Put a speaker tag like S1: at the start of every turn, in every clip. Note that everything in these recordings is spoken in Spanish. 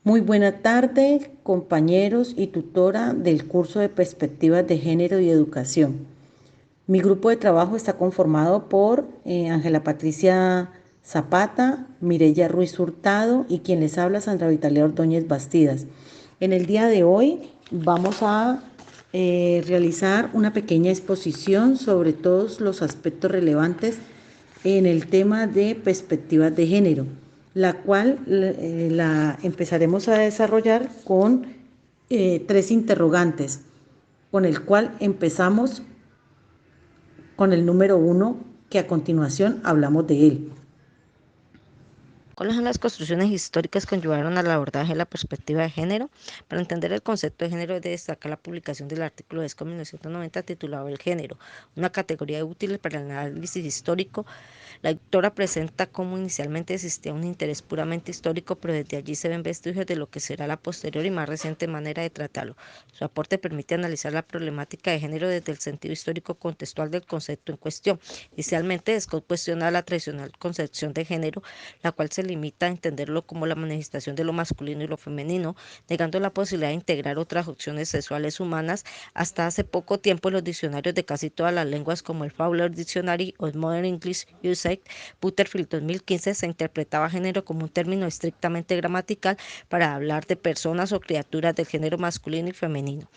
S1: Muy buena tarde, compañeros y tutora del curso de Perspectivas de Género y Educación. Mi grupo de trabajo está conformado por Ángela Patricia Zapata, Mireya Ruiz Hurtado y quien les habla, Sandra Vitalia Ordóñez Bastidas. En el día de hoy vamos a realizar una pequeña exposición sobre todos los aspectos relevantes en el tema de perspectivas de género, la cual la empezaremos a desarrollar con tres interrogantes, con el cual empezamos con el número 1, que a continuación hablamos de él.
S2: ¿Cuáles son las construcciones históricas que conllevaron al abordaje de la perspectiva de género? Para entender el concepto de género, es de destacar la publicación del artículo de ESCO 1990 titulado El género, una categoría útil para el análisis histórico. La autora presenta cómo inicialmente existía un interés puramente histórico, pero desde allí se ven vestigios de lo que será la posterior y más reciente manera de tratarlo. Su aporte permite analizar la problemática de género desde el sentido histórico contextual del concepto en cuestión. Inicialmente, ESCO cuestiona la tradicional concepción de género, la cual se limita a entenderlo como la manifestación de lo masculino y lo femenino, negando la posibilidad de integrar otras opciones sexuales humanas. Hasta hace poco tiempo, en los diccionarios de casi todas las lenguas, como el Fowler Dictionary o el Modern English Usage Butterfield 2015, se interpretaba género como un término estrictamente gramatical para hablar de personas o criaturas del género masculino y femenino.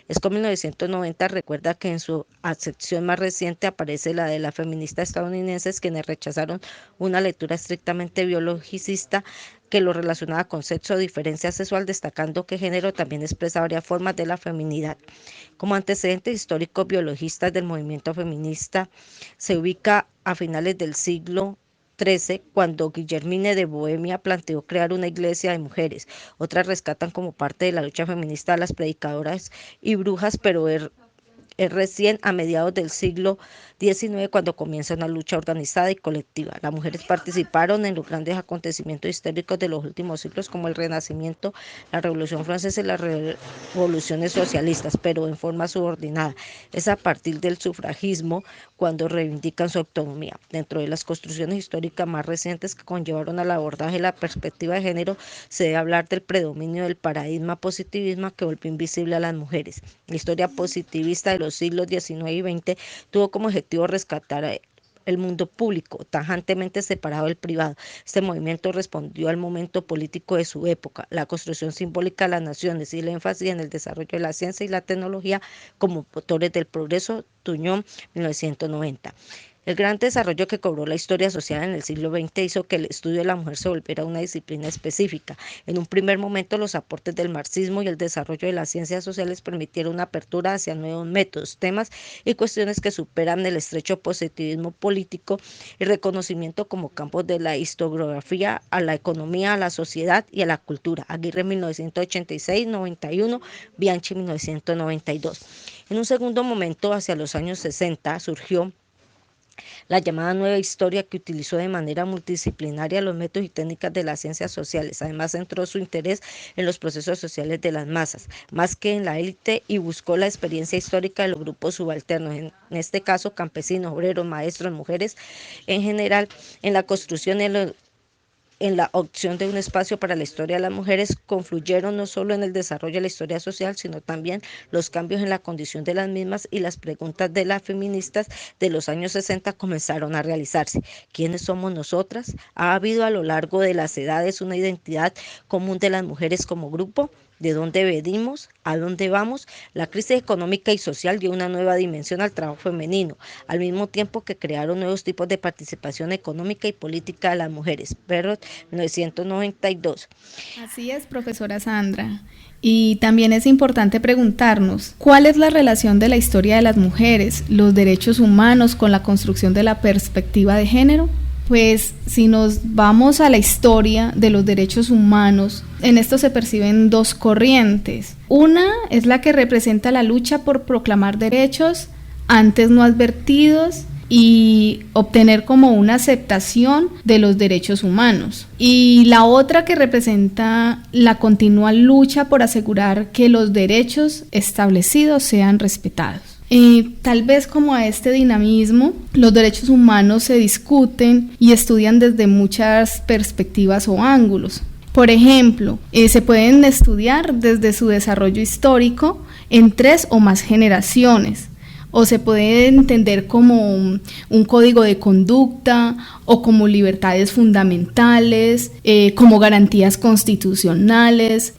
S2: ESCO 1990 recuerda que en su acepción más reciente aparece la de las feministas estadounidenses, quienes rechazaron una lectura estrictamente biologicista que lo relacionaba con sexo o diferencia sexual, destacando que género también expresa varias formas de la feminidad. Como antecedentes históricos biologistas del movimiento feminista, se ubica a finales del siglo XIII, cuando Guillermine de Bohemia planteó crear una iglesia de mujeres. Otras rescatan como parte de la lucha feminista a las predicadoras y brujas, pero es recién a mediados del siglo XIX cuando comienza una lucha organizada y colectiva. Las mujeres participaron en los grandes acontecimientos históricos de los últimos siglos, como el Renacimiento, la Revolución Francesa y las revoluciones socialistas, pero en forma subordinada. Es a partir del sufragismo cuando reivindican su autonomía. Dentro de las construcciones históricas más recientes que conllevaron al abordaje de la perspectiva de género, se debe hablar del predominio del paradigma positivismo, que volvió invisible a las mujeres. La historia positivista de los siglos XIX y XX tuvo como objetivo rescatar el mundo público, tajantemente separado del privado. Este movimiento respondió al momento político de su época, la construcción simbólica de las naciones y el énfasis en el desarrollo de la ciencia y la tecnología como motores del progreso. Tuñón, 1990. El gran desarrollo que cobró la historia social en el siglo XX hizo que el estudio de la mujer se volviera una disciplina específica. En un primer momento, los aportes del marxismo y el desarrollo de las ciencias sociales permitieron una apertura hacia nuevos métodos, temas y cuestiones que superan el estrecho positivismo político y reconocimiento como campos de la historiografía, a la economía, a la sociedad y a la cultura. Aguirre, 1986-91, Bianchi, 1992. En un segundo momento, hacia los años 60, surgió la llamada nueva historia, que utilizó de manera multidisciplinaria los métodos y técnicas de las ciencias sociales. Además, centró su interés en los procesos sociales de las masas, más que en la élite, y buscó la experiencia histórica de los grupos subalternos, en este caso campesinos, obreros, maestros, mujeres en general, en la construcción y en la opción de un espacio para la historia de las mujeres. Confluyeron no solo en el desarrollo de la historia social, sino también los cambios en la condición de las mismas, y las preguntas de las feministas de los años 60 comenzaron a realizarse. ¿Quiénes somos nosotras? ¿Ha habido a lo largo de las edades una identidad común de las mujeres como grupo? ¿De dónde venimos? ¿A dónde vamos? La crisis económica y social dio una nueva dimensión al trabajo femenino, al mismo tiempo que crearon nuevos tipos de participación económica y política de las mujeres. Perrot, 1992.
S3: Así es, profesora Sandra. Y también es importante preguntarnos, ¿cuál es la relación de la historia de las mujeres, los derechos humanos, con la construcción de la perspectiva de género? Pues si nos vamos a la historia de los derechos humanos, en esto se perciben dos corrientes. Una es la que representa la lucha por proclamar derechos antes no advertidos y obtener como una aceptación de los derechos humanos. Y la otra que representa la continua lucha por asegurar que los derechos establecidos sean respetados. Tal vez como a este dinamismo, los derechos humanos se discuten y estudian desde muchas perspectivas o ángulos. Por ejemplo, se pueden estudiar desde su desarrollo histórico en 3 o más generaciones, o se puede entender como un código de conducta o como libertades fundamentales, como garantías constitucionales,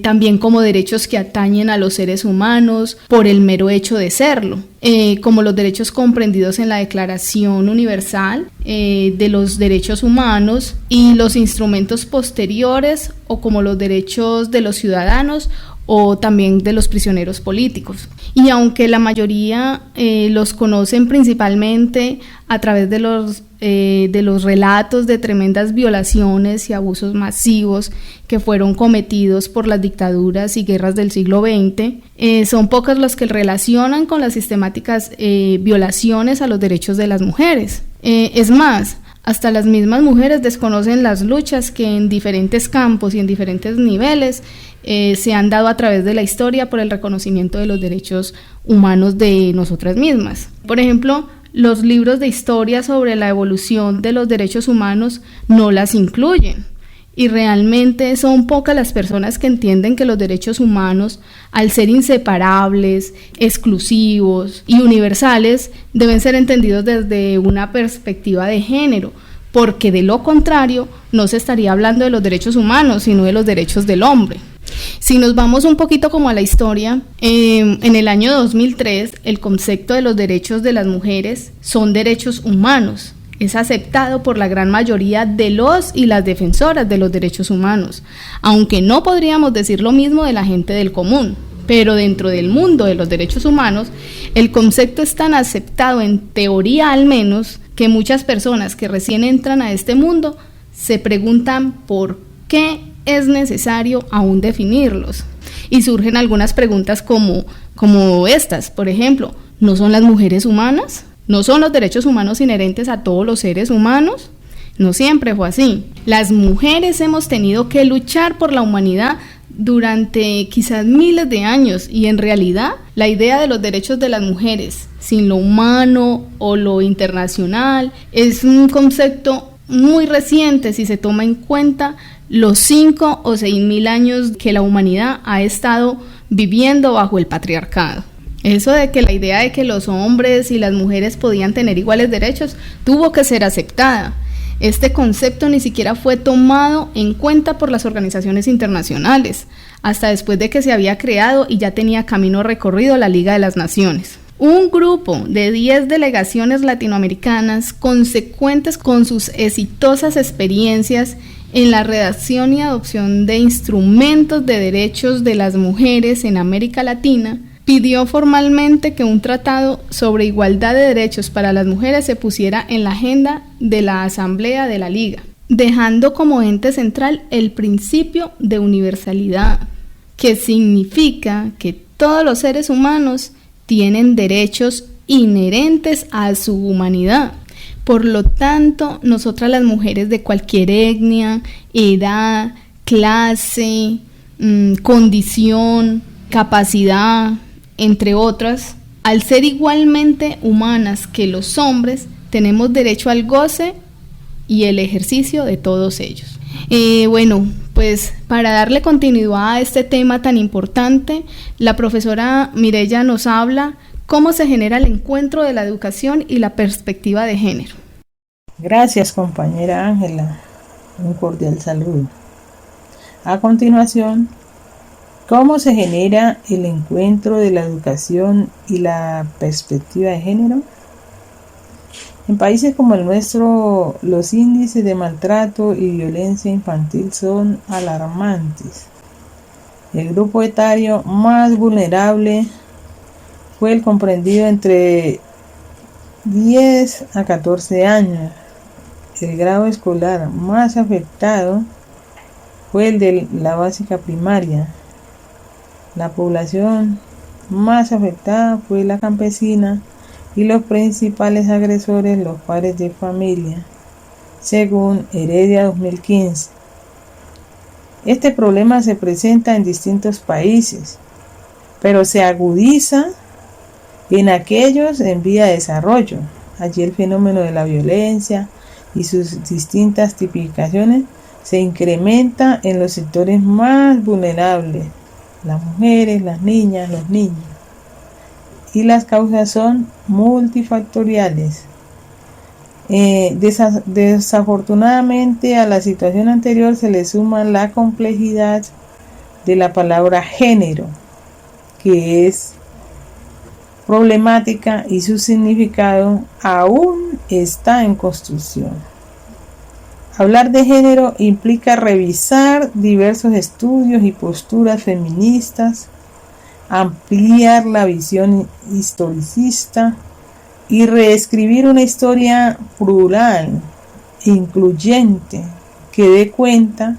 S3: también como derechos que atañen a los seres humanos por el mero hecho de serlo, como los derechos comprendidos en la Declaración Universal de los Derechos Humanos y los instrumentos posteriores, o como los derechos de los ciudadanos o también de los prisioneros políticos. Y aunque la mayoría los conocen principalmente a través de los relatos de tremendas violaciones y abusos masivos que fueron cometidos por las dictaduras y guerras del siglo XX, son pocos los que relacionan con las sistemáticas violaciones a los derechos de las mujeres. Es más, hasta las mismas mujeres desconocen las luchas que en diferentes campos y en diferentes niveles se han dado a través de la historia por el reconocimiento de los derechos humanos de nosotras mismas. Por ejemplo, los libros de historia sobre la evolución de los derechos humanos no las incluyen, y realmente son pocas las personas que entienden que los derechos humanos, al ser inseparables, exclusivos y universales, deben ser entendidos desde una perspectiva de género, porque de lo contrario no se estaría hablando de los derechos humanos, sino de los derechos del hombre. Si nos vamos un poquito como a la historia, en el año 2003 el concepto de los derechos de las mujeres son derechos humanos. Es aceptado por la gran mayoría de los y las defensoras de los derechos humanos, aunque no podríamos decir lo mismo de la gente del común. Pero dentro del mundo de los derechos humanos, el concepto es tan aceptado, en teoría al menos, que muchas personas que recién entran a este mundo se preguntan por qué es necesario aún definirlos. Y surgen algunas preguntas como estas, por ejemplo, ¿no son las mujeres humanas? ¿No son los derechos humanos inherentes a todos los seres humanos? No siempre fue así. Las mujeres hemos tenido que luchar por la humanidad durante quizás miles de años, y en realidad la idea de los derechos de las mujeres sin lo humano o lo internacional es un concepto muy reciente si se toma en cuenta los 5 o 6 mil años que la humanidad ha estado viviendo bajo el patriarcado. Eso de que la idea de que los hombres y las mujeres podían tener iguales derechos tuvo que ser aceptada. Este concepto ni siquiera fue tomado en cuenta por las organizaciones internacionales, hasta después de que se había creado y ya tenía camino recorrido la Liga de las Naciones. Un grupo de 10 delegaciones latinoamericanas, consecuentes con sus exitosas experiencias en la redacción y adopción de instrumentos de derechos de las mujeres en América Latina, pidió formalmente que un tratado sobre igualdad de derechos para las mujeres se pusiera en la agenda de la Asamblea de la Liga, dejando como ente central el principio de universalidad, que significa que todos los seres humanos tienen derechos inherentes a su humanidad. Por lo tanto, nosotras las mujeres de cualquier etnia, edad, clase, condición, capacidad, entre otras, al ser igualmente humanas que los hombres, tenemos derecho al goce y el ejercicio de todos ellos. Bueno, pues para darle continuidad a este tema tan importante, la profesora Mireya nos habla cómo se genera el encuentro de la educación y la perspectiva de género.
S4: Gracias, compañera Ángela. Un cordial saludo. A continuación, ¿cómo se genera el encuentro de la educación y la perspectiva de género? En países como el nuestro, los índices de maltrato y violencia infantil son alarmantes. El grupo etario más vulnerable fue el comprendido entre 10 a 14 años. El grado escolar más afectado fue el de la básica primaria. La población más afectada fue la campesina y los principales agresores los padres de familia, según Heredia 2015. Este problema se presenta en distintos países, pero se agudiza en aquellos en vía de desarrollo. Allí el fenómeno de la violencia y sus distintas tipificaciones se incrementa en los sectores más vulnerables, las mujeres, las niñas, los niños. Y las causas son multifactoriales. Desafortunadamente a la situación anterior se le suma la complejidad de la palabra género, que es problemática y su significado aún está en construcción. Hablar de género implica revisar diversos estudios y posturas feministas, ampliar la visión historicista y reescribir una historia plural, incluyente, que dé cuenta,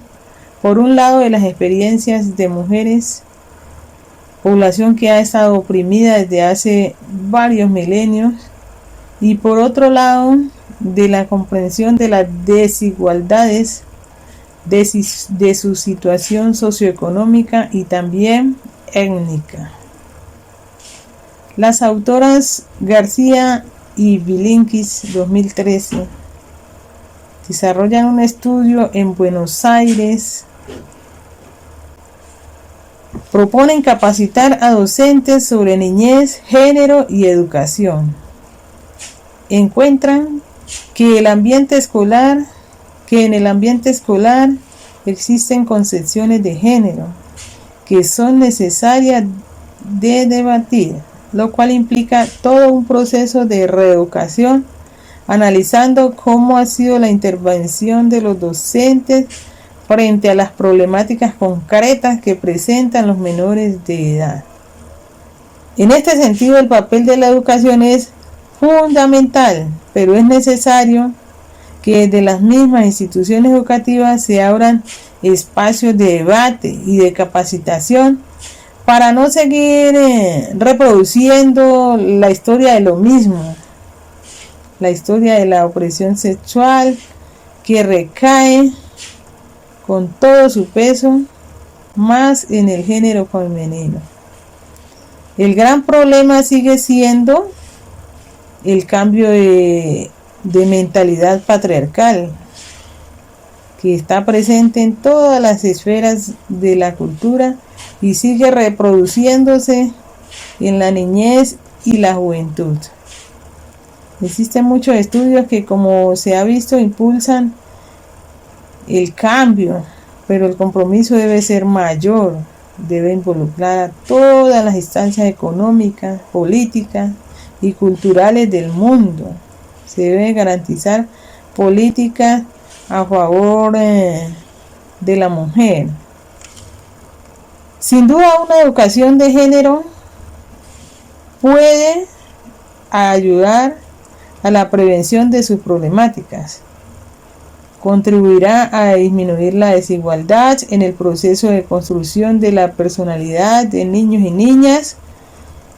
S4: por un lado, de las experiencias de mujeres, población que ha estado oprimida desde hace varios milenios, y por otro lado, de la comprensión de las desigualdades de su situación socioeconómica y también étnica. Las autoras García y Bilinkis 2013 desarrollan un estudio en Buenos Aires. Proponen capacitar a docentes sobre niñez, género y educación. Encuentran que en el ambiente escolar existen concepciones de género que son necesarias de debatir, lo cual implica todo un proceso de reeducación, analizando cómo ha sido la intervención de los docentes frente a las problemáticas concretas que presentan los menores de edad. En este sentido, el papel de la educación es fundamental, pero es necesario que desde las mismas instituciones educativas se abran espacios de debate y de capacitación para no seguir reproduciendo la historia de lo mismo, la historia de la opresión sexual que recae con todo su peso más en el género femenino. El gran problema sigue siendo el cambio de mentalidad patriarcal que está presente en todas las esferas de la cultura y sigue reproduciéndose en la niñez y la juventud. Existen muchos estudios que, como se ha visto, impulsan el cambio, pero el compromiso debe ser mayor, debe involucrar a todas las instancias económicas, políticas y culturales del mundo. Se debe garantizar políticas a favor de la mujer. Sin duda, una educación de género puede ayudar a la prevención de sus problemáticas. Contribuirá a disminuir la desigualdad en el proceso de construcción de la personalidad de niños y niñas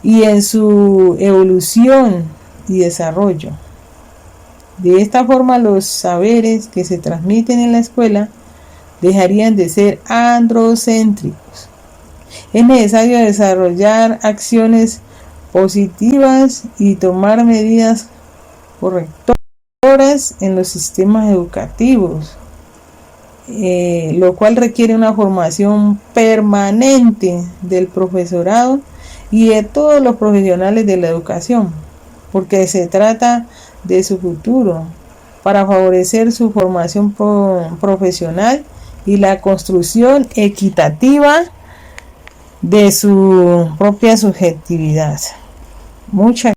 S4: y en su evolución y desarrollo. De esta forma, los saberes que se transmiten en la escuela dejarían de ser androcéntricos. Es necesario desarrollar acciones positivas y tomar medidas correctoras en los sistemas educativos, lo cual requiere una formación permanente del profesorado y de todos los profesionales de la educación, porque se trata de su futuro, para favorecer su formación profesional y la construcción equitativa de su propia subjetividad. Muchas